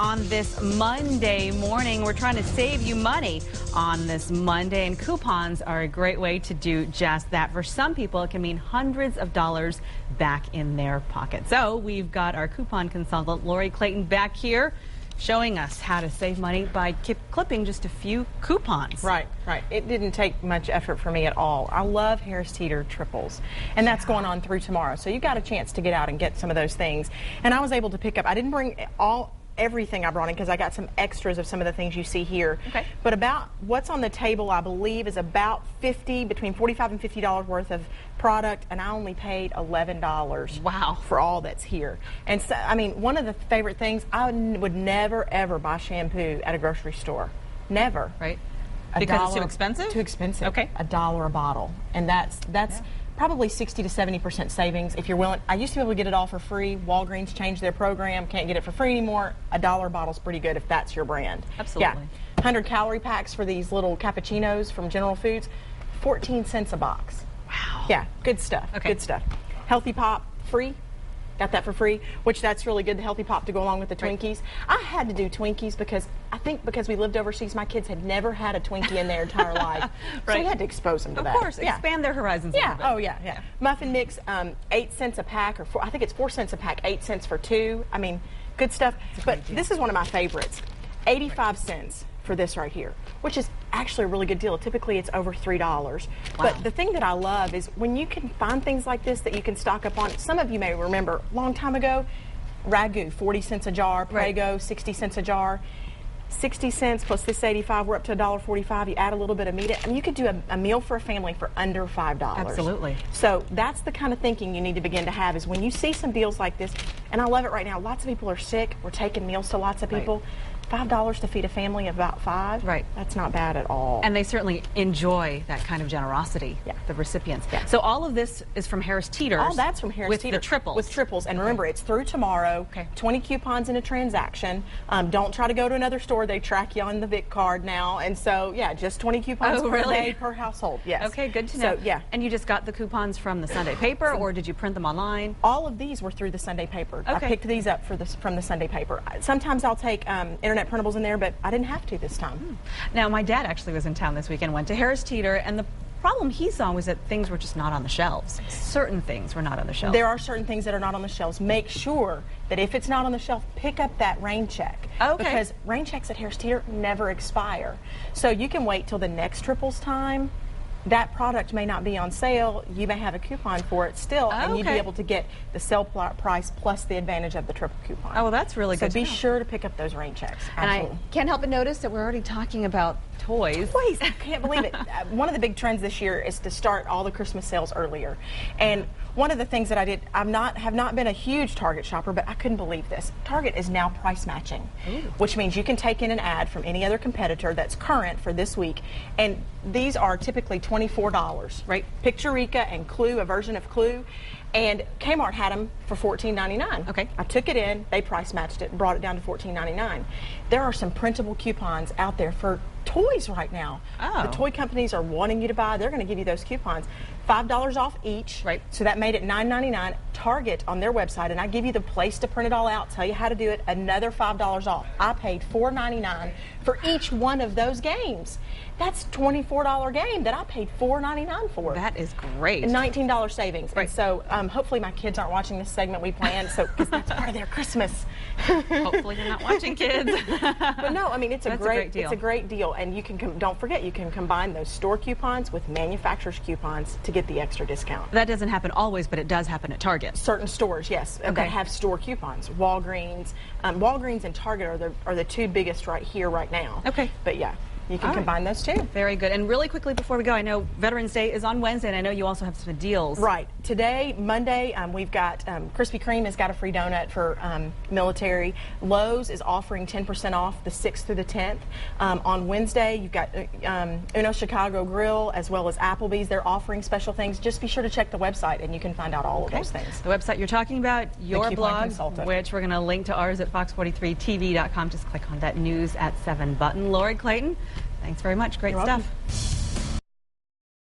on this Monday morning. We're trying to save you money on this Monday, and coupons are a great way to do just that. For some people, it can mean hundreds of dollars back in their pocket. So we've got our coupon consultant, Lori Clayton, back here showing us how to save money by clipping just a few coupons. Right. It didn't take much effort for me at all. I love Harris Teeter triples, and that's going on through tomorrow. So you got a chance to get out and get some of those things. And I was able to pick up, I didn't bring everything I brought in because I got some extras of some of the things you see here. Okay. But about what's on the table, I believe, is about between $45 and $50 worth of product, and I only paid $11. Wow. For all that's here. And so, I mean, one of the favorite things, I would never ever buy shampoo at a grocery store. Never. Right. Because it's too expensive? Too expensive. Okay. $1 a bottle. And that's probably 60 to 70% savings if you're willing. I used to be able to get it all for free. Walgreens changed their program. Can't get it for free anymore. $1 bottle's pretty good if that's your brand. Absolutely. Yeah. 100 calorie packs for these little cappuccinos from General Foods. 14 cents a box. Wow. Yeah. Good stuff. Okay. Good stuff. Healthy Pop, free. Got that for free, which that's really good, the Healthy Pop to go along with the Twinkies. I had to do Twinkies because we lived overseas, my kids had never had a Twinkie in their entire life. So we had to expose them to that. Of course, expand their horizons a little bit. Oh, yeah. Muffin mix, 8 cents a pack, I think it's 4 cents a pack, 8 cents for 2. I mean, good stuff. But this is one of my favorites, 85 cents for this right here, which is actually a really good deal. Typically it's over $3. Wow. But the thing that I love is when you can find things like this that you can stock up on. Some of you may remember a long time ago, Ragu, 40 cents a jar, Prego, 60 cents a jar. 60 cents plus this 85, we're up to $1.45. You add a little bit of meat, and you could do a meal for a family for under $5. Absolutely. So that's the kind of thinking you need to begin to have, is when you see some deals like this, and I love it right now. Lots of people are sick. We're taking meals to lots of people. $5 to feed a family of about 5. Right. That's not bad at all. And they certainly enjoy that kind of generosity, the recipients. Yeah. So all of this is from Harris Teeter. All that's from Harris Teeter. With the triples. With triples. And remember, it's through tomorrow. Okay. 20 coupons in a transaction. Don't try to go to another store. They track you on the VIC card now. And so, yeah, just 20 coupons per day per household. Yes. Okay, good to know. So, yeah. And you just got the coupons from the Sunday paper, or did you print them online? All of these were through the Sunday paper. Okay. I picked these up from the Sunday paper. Sometimes I'll take internet printables in there, but I didn't have to this time. Now, my dad actually was in town this weekend, went to Harris Teeter, and the problem he saw was that things were just not on the shelves. Certain things were not on the shelves. There are certain things that are not on the shelves. Make sure that if it's not on the shelf, pick up that rain check. Okay. Because rain checks at Harris Teeter never expire. So you can wait till the next triples time. That product may not be on sale. You may have a coupon for it still, and you'd be able to get the sale price plus the advantage of the triple coupon. Oh, well, that's really good. So be sure to pick up those rain checks. Absolutely. And I can't help but notice that we're already talking about toys. Toys! I can't believe it. One of the big trends this year is to start all the Christmas sales earlier. And one of the things that I did, have not been a huge Target shopper, but I couldn't believe this. Target is now price matching, which means you can take in an ad from any other competitor that's current for this week, and these are typically $24. Right? Picturica and Clue, a version of Clue, and Kmart had them for $14.99. Okay. I took it in, they price matched it, and brought it down to $14.99. There are some printable coupons out there for toys right now. Oh. The toy companies are wanting you to buy. They're going to give you those coupons. $5 off each. Right. So that made it $9.99. Target on their website, and I give you the place to print it all out, tell you how to do it, another $5 off. I paid $4.99 for each one of those games. That's $24 game that I paid $4.99 for. That is great. $19 savings. Right. And so hopefully my kids aren't watching this segment we planned, because that's part of their Christmas. Hopefully you're not watching, kids. But no, I mean, it's a great deal. It's a great deal, and you can don't forget, you can combine those store coupons with manufacturer's coupons to get the extra discount. That doesn't happen always, but it does happen at Target. Certain stores, yes, that have store coupons. Walgreens and Target are the two biggest right here right now. Okay. But yeah, you can combine those two. Very good. And really quickly before we go, I know Veterans Day is on Wednesday, and I know you also have some deals. Right. Today, Monday, we've got Krispy Kreme has got a free donut for military. Lowe's is offering 10% off the 6th through the 10th. On Wednesday, you've got Uno Chicago Grill as well as Applebee's. They're offering special things. Just be sure to check the website, and you can find out all of those things. The website you're talking about, your blog, Consultant, which we're going to link to ours at fox43tv.com. Just click on that News at 7 button. Lori Clayton, thanks very much. Great stuff.